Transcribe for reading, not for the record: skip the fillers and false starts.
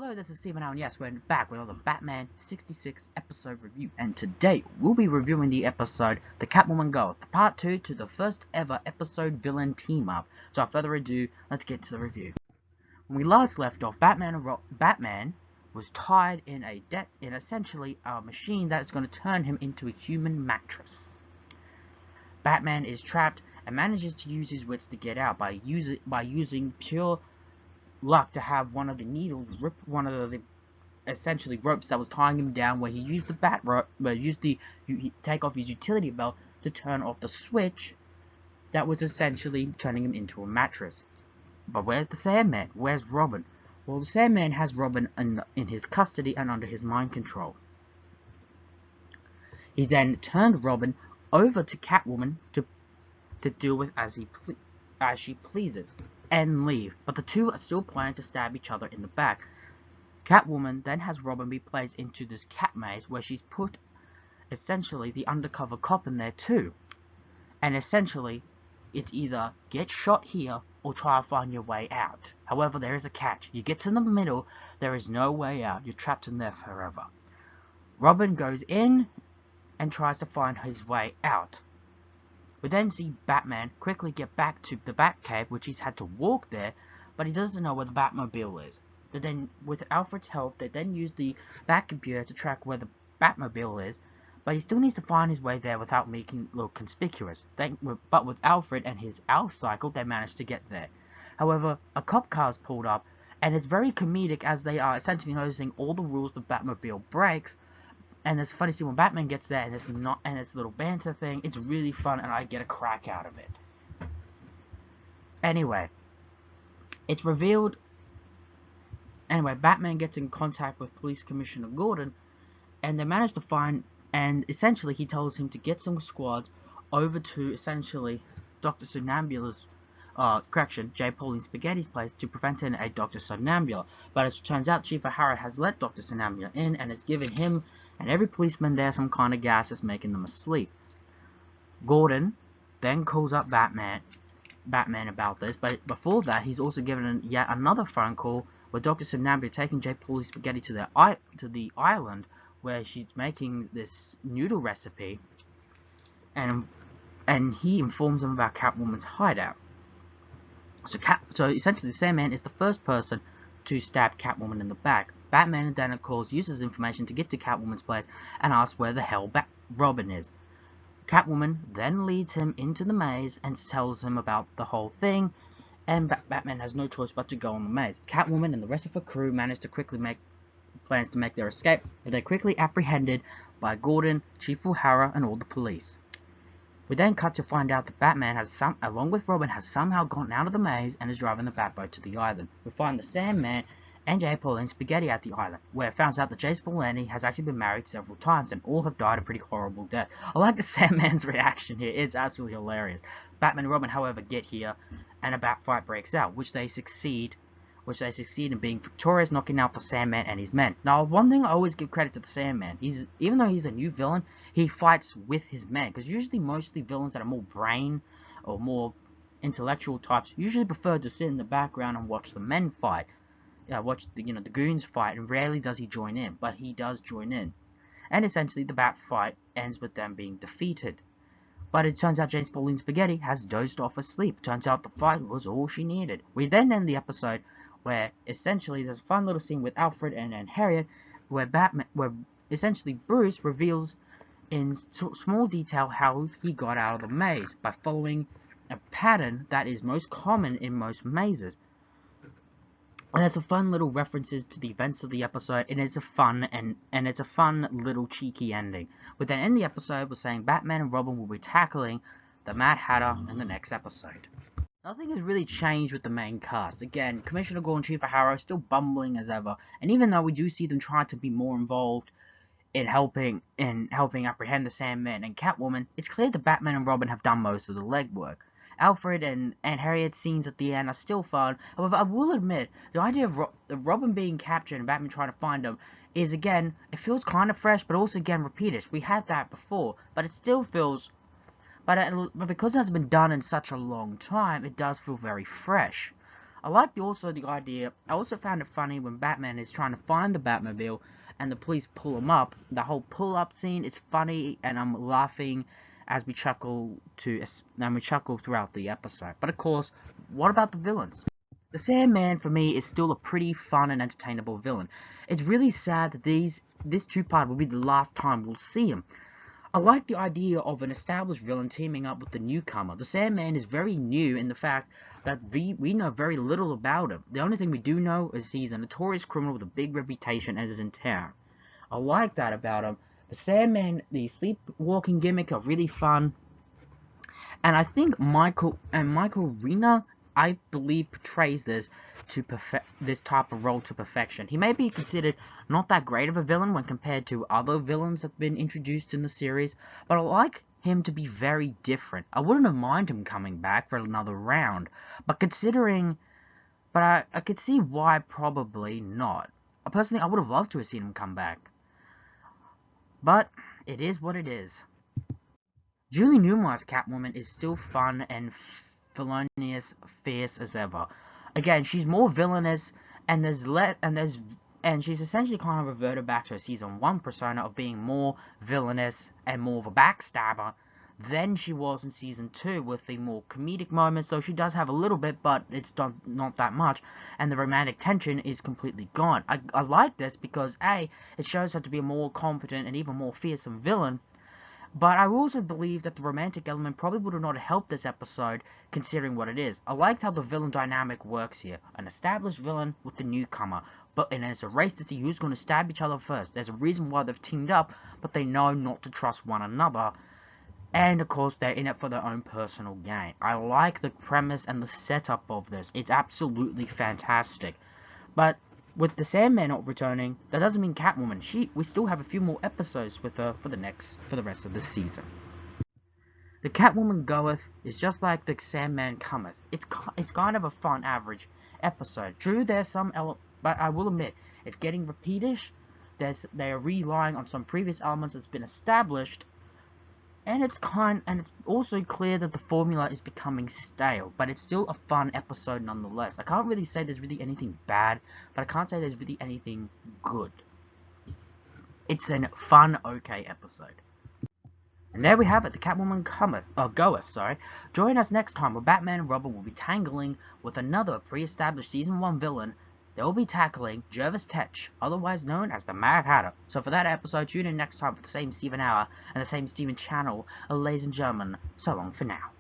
Hello, this is Steven and yes, we're back with another Batman 66 episode review, and today we'll be reviewing the episode The Catwoman Goeth, part 2 to the first ever episode villain team up. So without further ado, let's get to the review. When we last left off, Batman was tied in essentially a machine that is going to turn him into a human mattress. Batman is trapped and manages to use his wits to get out by using pure luck to have one of the needles rip one of the essentially ropes that was tying him down, where he used the bat rope, take off his utility belt to turn off the switch that was essentially turning him into a mattress. But where's the Sandman? Where's Robin? Well, the Sandman has Robin in his custody and under his mind control. He's then turned Robin over to Catwoman to deal with as she pleases and leave, but the two are still planning to stab each other in the back. Catwoman then has Robin be placed into this cat maze where she's put essentially the undercover cop in there too, and essentially it's either get shot here or try to find your way out. However, there is a catch. You get to the middle, there is no way out. You're trapped in there forever. Robin goes in and tries to find his way out. We then see Batman quickly get back to the Batcave, which he's had to walk there, but he doesn't know where the Batmobile is. They then, with Alfred's help, they then use the Batcomputer to track where the Batmobile is, but he still needs to find his way there without making it look conspicuous. But with Alfred and his Owl Cycle, they manage to get there. However, a cop car is pulled up, and it's very comedic as they are essentially noticing all the rules the Batmobile breaks. And there's a funny scene when Batman gets there, and it's a little banter thing. It's really fun, and I get a crack out of it. Anyway, it's revealed. Anyway, Batman gets in contact with Police Commissioner Gordon, and they manage to find. And essentially, he tells him to get some squads over to essentially Dr. Somnambula's, J. Pauline Spaghetti's place to prevent a Dr. Somnambula. But as it turns out, Chief O'Hara has let Dr. Somnambula in and has given him and every policeman there some kind of gas that's making them asleep. Gordon then calls up Batman about this, but before that, he's also given yet another phone call with Dr. Somnambula taking J. Pauline Spaghetti to the island where she's making this noodle recipe, and he informs them about Catwoman's hideout. So essentially, the Sandman is the first person to stab Catwoman in the back. Batman then, of course, uses information to get to Catwoman's place and asks where the hell Robin is. Catwoman then leads him into the maze and tells him about the whole thing, and Batman has no choice but to go on the maze. Catwoman and the rest of her crew manage to quickly make plans to make their escape, but they're quickly apprehended by Gordon, Chief O'Hara, and all the police. We then cut to find out that Batman along with Robin, has somehow gotten out of the maze and is driving the Batboat to the island. We find the Sandman and J. Pauline Spaghetti at the island, where it finds out that J. Pauline has actually been married several times, and all have died a pretty horrible death. I like the Sandman's reaction here, it's absolutely hilarious. Batman and Robin, however, get here, and a bat fight breaks out, which they succeed in being victorious, knocking out the Sandman and his men. Now, one thing I always give credit to the Sandman, even though he's a new villain, he fights with his men, because usually mostly villains that are more brain or more intellectual types usually prefer to sit in the background and watch the men fight. Watch the goons fight, and rarely does he join in, but he does join in. And essentially, the bat fight ends with them being defeated. But it turns out J. Pauline Spaghetti has dozed off asleep. Turns out the fight was all she needed. We then end the episode where essentially there's a fun little scene with Alfred and Harriet, where essentially Bruce reveals in small detail how he got out of the maze by following a pattern that is most common in most mazes. And there's a fun little references to the events of the episode, and it's a fun little cheeky ending. We then end the episode with saying Batman and Robin will be tackling the Mad Hatter in the next episode. Nothing has really changed with the main cast. Again, Commissioner Gordon and Chief O'Hara are still bumbling as ever, and even though we do see them trying to be more involved in helping apprehend the Sandman and Catwoman, it's clear that Batman and Robin have done most of the legwork. Alfred and Harriet's scenes at the end are still fun. However, I will admit, the idea of Robin being captured and Batman trying to find him is, again, it feels kind of fresh, but also, again, repetitive. We had that before, but it still feels... But because it has been done in such a long time, it does feel very fresh. I like also the idea. I also found it funny when Batman is trying to find the Batmobile and the police pull him up. The whole pull-up scene is funny, and I'm laughing as we chuckle throughout the episode. But of course, what about the villains? The Sandman for me is still a pretty fun and entertainable villain. It's really sad that this two-part will be the last time we'll see him. I like the idea of an established villain teaming up with the newcomer. The Sandman is very new in the fact that we know very little about him. The only thing we do know is he's a notorious criminal with a big reputation and is in town. I like that about him. The Sandman, the sleepwalking gimmick are really fun. And I think Michael Rennie, I believe, portrays this type of role to perfection. He may be considered not that great of a villain when compared to other villains that have been introduced in the series, but I like him to be very different. I wouldn't have minded him coming back for another round, but I could see why probably not. Personally, I would have loved to have seen him come back. But it is what it is. Julie Newmar's Catwoman is still fun and felonious, fierce as ever. Again, she's more villainous, and she's essentially kind of reverted back to her season 1 persona of being more villainous and more of a backstabber than she was in season 2 with the more comedic moments, though she does have a little bit, but it's not that much, and the romantic tension is completely gone. I like this because A, it shows her to be a more competent and even more fearsome villain, but I also believe that the romantic element probably would have not helped this episode, considering what it is. I liked how the villain dynamic works here. An established villain with the newcomer. And it's a race to see who's going to stab each other first. There's a reason why they've teamed up, but they know not to trust one another. And, of course, they're in it for their own personal gain. I like the premise and the setup of this. It's absolutely fantastic. But with the Sandman not returning, that doesn't mean Catwoman. We still have a few more episodes with her for the rest of the season. The Catwoman goeth is just like the Sandman cometh. It's kind of a fun average episode. True, there's some but I will admit it's getting repeatish. They are relying on some previous elements that's been established, and it's also clear that the formula is becoming stale, but it's still a fun episode nonetheless. I can't really say there's really anything bad, but I can't say there's really anything good. It's a fun, okay episode. And there we have it, the Catwoman goeth. Join us next time where Batman and Robin will be tangling with another pre-established Season 1 villain. They will be tackling Jervis Tetch, otherwise known as the Mad Hatter. So for that episode, tune in next time for the same Steven hour and the same Steven channel. Ladies and gentlemen, so long for now.